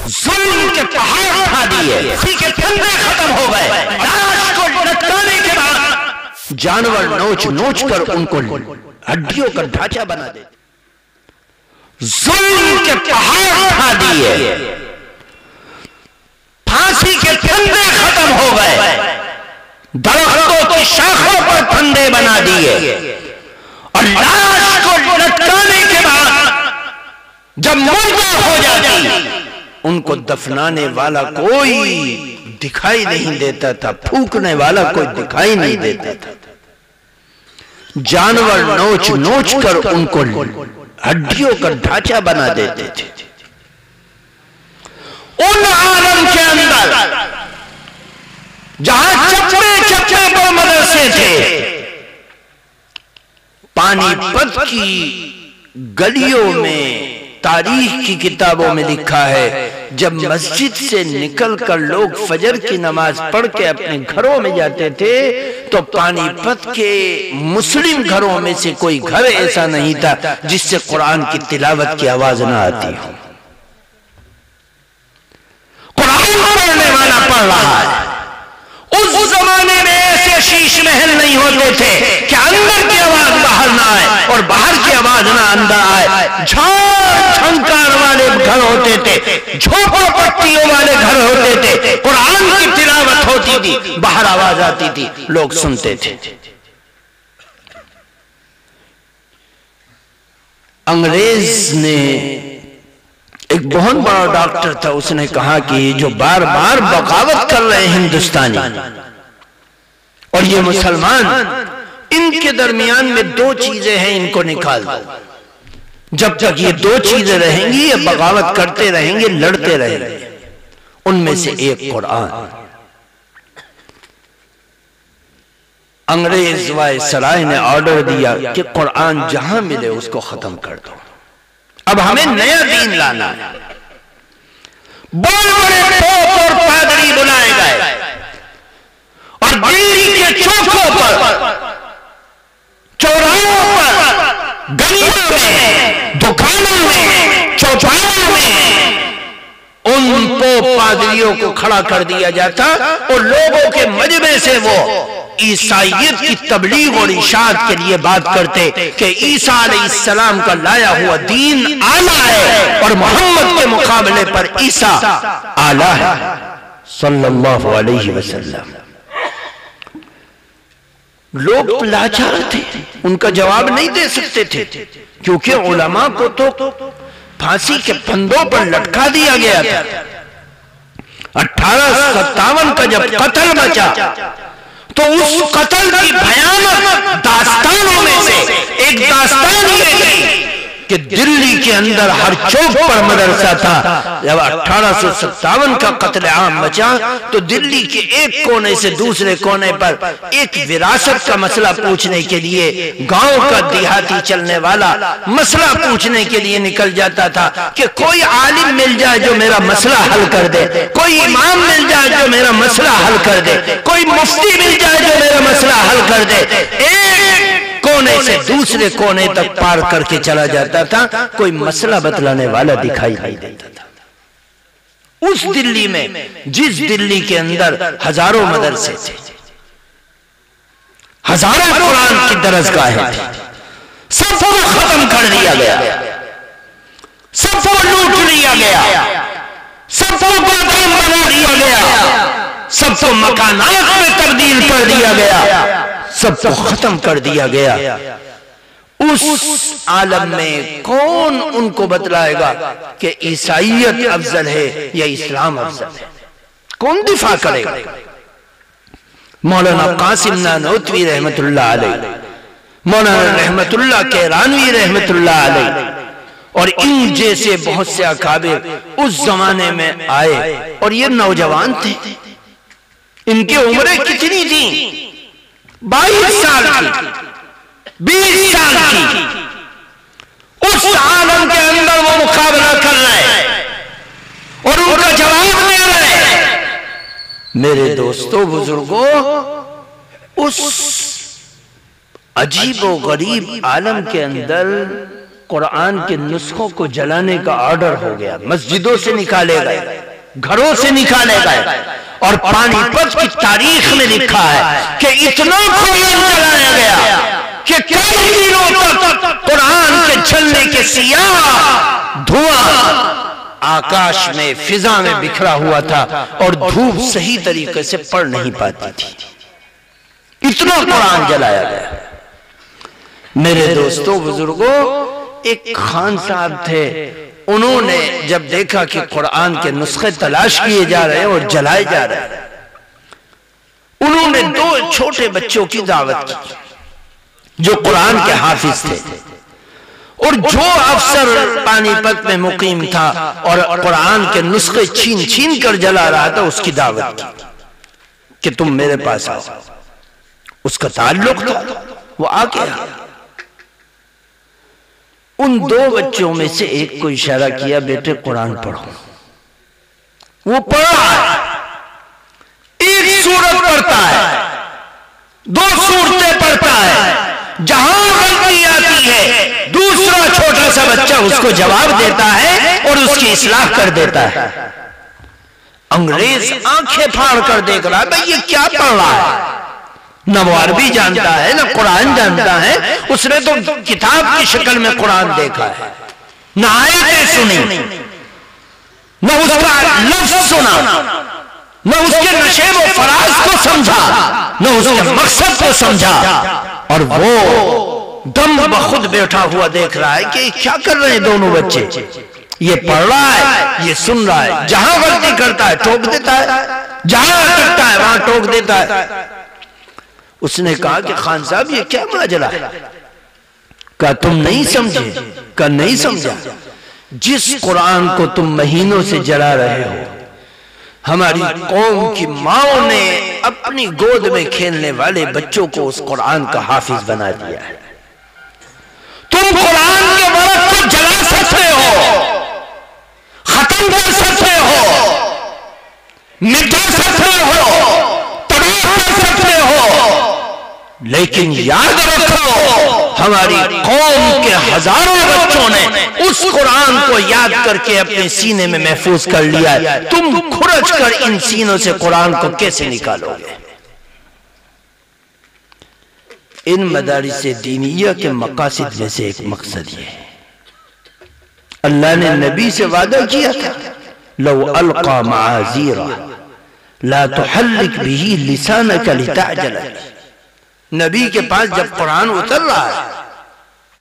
जुल्म के पहाड़ उठा दिए, फांसी के फंदे खत्म हो गए, लाश को लटकाने के बाद जानवर नोच नोच कर उनको हड्डियों का ढांचा बना देते। जुल्म के पहाड़ उठा दिए, फांसी के फंदे खत्म हो गए, दरख्तों की शाखों पर फंदे बना दिए और लाश को लटकाने के बाद जब मुर्दा हो जाती उनको दफनाने वाला कोई दिखाई नहीं देता था, फूंकने वाला कोई दिखाई नहीं देता था। जानवर नोच नोच कर उनको हड्डियों का ढांचा बना देते थे। उन आलम के अंदर जहां चप्पे चप्पे पर मदरसे थे, पानीपत की गलियों में तारीख की किताबों में लिखा है, जब मस्जिद से निकलकर लोग फजर की नमाज पढ़ के अपने घरों में जाते थे तो पानीपत के मुस्लिम घरों में से कोई घर ऐसा नहीं था जिससे कुरान की तिलावत की आवाज ना आती हो। कुरान पढ़ने वाला पढ़ रहा है। उस जमाने में ऐसे शीश महल नहीं होते थे कि अंदर की आवाज बाहर ना आए और बाहर की आवाज ना अंदर आए। झाड़ झंकार वाले घर होते थे, झोपड़पट्टियों वाले घर होते थे, कुरान की तिलावत होती थी, बाहर आवाज आती थी, लोग सुनते थे। अंग्रेज ने, एक बहुत बड़ा डॉक्टर था, उसने कहा कि जो बार बार बगावत कर रहे हैं हिंदुस्तानी और ये मुसलमान, इनके दरमियान में दो चीजें हैं, इनको निकाल दो। जब तक ये दो चीजें रहेंगी ये बगावत करते रहेंगे, लड़ते रहेंगे। उनमें से एक कुरान। अंग्रेज वायसराय ने ऑर्डर दिया कि कुरान जहां मिले उसको खत्म कर दो, अब हमें नया दीन लाना है। बड़े बड़े पोप और पादरी बुलाए गए और दिल्ली के चौकों पर, चौराहों पर, गलियों में, दुकानों में, चौपालों में उन पोप पादरियों को खड़ा कर दिया जाता और लोगों के मजमे से वो ईसाइयत की तबलीग और इशाअत के लिए बात करते कि ईसा अलैहिस्सलाम का लाया हुआ दीन आला है और मोहम्मद के मुकाबले पर ईसा आला है सल्लल्लाहु अलैहि वसल्लम। लोग लाचार थे, उनका जवाब नहीं दे सकते थे क्योंकि उलमा को तो फांसी के फंदों पर लटका दिया गया था। 1857 का जब कत्ल बचा तो उस कत्ल की भयानक दास्तानों में से एक दास्तान ये थी कि दिल्ली के अंदर हर चौक पर मदरसा था। जब 1857 का कत्ल आम बचा तो दिल्ली के एक कोने से दूसरे कोने पर एक विरासत का मसला पूछने के लिए गांव का देहाती चलने वाला मसला पूछने के लिए निकल जाता था कि कोई आलिम मिल जाए जो मेरा मसला हल कर दे, कोई इमाम मिल जाए जो मेरा मसला हल कर दे, कोई मुफ्ती मिल जाए जो मेरा मसला हल कर दे। एक कोने से दूसरे कोने तक पार करके चला जाता था, कोई मसला बतलाने वाला दिखाई नहीं देता था। उस दिल्ली में, जिस दिल्ली के अंदर हजारों मदरसे थे, हजारों कुरान की दरसगाहें थी, सबको खत्म कर दिया गया, सबको लूट लिया गया, सबको गोदाम बना दिया गया, सबको मकानात में तब्दील कर दिया गया, सबको खत्म कर दिया गया। उस आलम में कौन उनको बतलाएगा कि ईसाइयत अफजल है या इस्लाम अफजल है? कौन दिफा करेगा? मौलाना कासिम नानोतवी रहमतुल्लाह अलैह, मौलाना रहमतुल्लाह केरानवी रहमतुल्लाह अलैह और इन जैसे बहुत से अकाबिर उस जमाने में आए और ये नौजवान थे। इनकी उम्रें कितनी थी? 22 साल की, 20 साल की। उस आलम के अंदर वो मुकाबला कर रहे हैं और उनका जवाब दे रहे हैं। मेरे दोस्तों बुजुर्गों, उस अजीब व गरीब आलम के अंदर कुरान के नुस्खों को जलाने का ऑर्डर हो गया, मस्जिदों से निकाले गए, घरों से निकाले गए। और पानीपत की तारीख में लिखा है कि इतना कुरान जलाया गया कि कई दिनों तक कुरान के जलने के सियाह धुआं आकाश में, फिजा में बिखरा हुआ था और धूप सही तरीके से पड़ नहीं पाती थी, इतना कुरान जलाया गया। मेरे दोस्तों बुजुर्गों, एक खान साहब थे, उन्होंने जब देखा कि कुरान के नुस्खे तलाश किए जा रहे हैं और जलाए जा रहे हैं, उन्होंने 2 छोटे बच्चों की दावत की जो कुरान के हाफिज थे, और जो अफसर पानीपत में मुकीम था और कुरान के नुस्खे छीन छीन कर जला रहा था, उसकी दावत की कि तुम मेरे पास आओ। उसका ताल्लुक था, वो आ गया। उन 2 बच्चों में से एक को इशारा किया, बेटे कुरान पढ़ो। वो पढ़ा है, एक सूरत पढ़ता है, 2 सूरतें पढ़ता है, जहां गलती आती है दूसरा छोटा सा बच्चा उसको जवाब देता है और उसकी इस्लाह कर देता है। अंग्रेज आंखें फाड़ कर देख रहा है, भाई ये क्या पढ़ रहा है, न वो अरबी जानता है न कुरान जानता है, उसने तो किताब की शक्ल में कुरान देखा है, न आयतें सुनी, न उसका लफ्ज सुना, न उसके नशे व फराज को समझा, न उसके मकसद को समझा, और वो दम बखुद बैठा हुआ देख रहा है कि क्या कर रहे हैं दोनों बच्चे। ये पढ़ रहा है, ये सुन रहा है, जहां गलती करता है टोक देता है, जहां अटकता है वहां टोक देता है। उसने कहा कि खान साहब ये क्या माजरा है? कहा तुम नहीं समझे? कहा नहीं समझा। जिस कुरान को तुम महीनों से जला रहे हो, हमारी कौम की माओ ने अपनी गोद में खेलने वाले बच्चों को उस कुरान का हाफिज बना दिया है। तुम कुरान के वर्क को जला सकते हो, खत्म कर सकते हो, मिटा सकते हो, तबाह कर सकते हो, लेकिन याद रखो हमारी कौम के हजारों बच्चों ने उस कुरान को याद करके अपने सीने में महफूज कर लिया है। तुम खुरच कर इन सीनों से कुरान को कैसे निकालोगे? इन मदारिस दीनिया के मकासद में से एक मकसद ये है, अल्लाह ने नबी से वादा किया था, लौ अलका माज़ीरा ला तुहल्लिक बिही लिसानका लिताअजल। नबी के पास जब कुरान उतर रहा है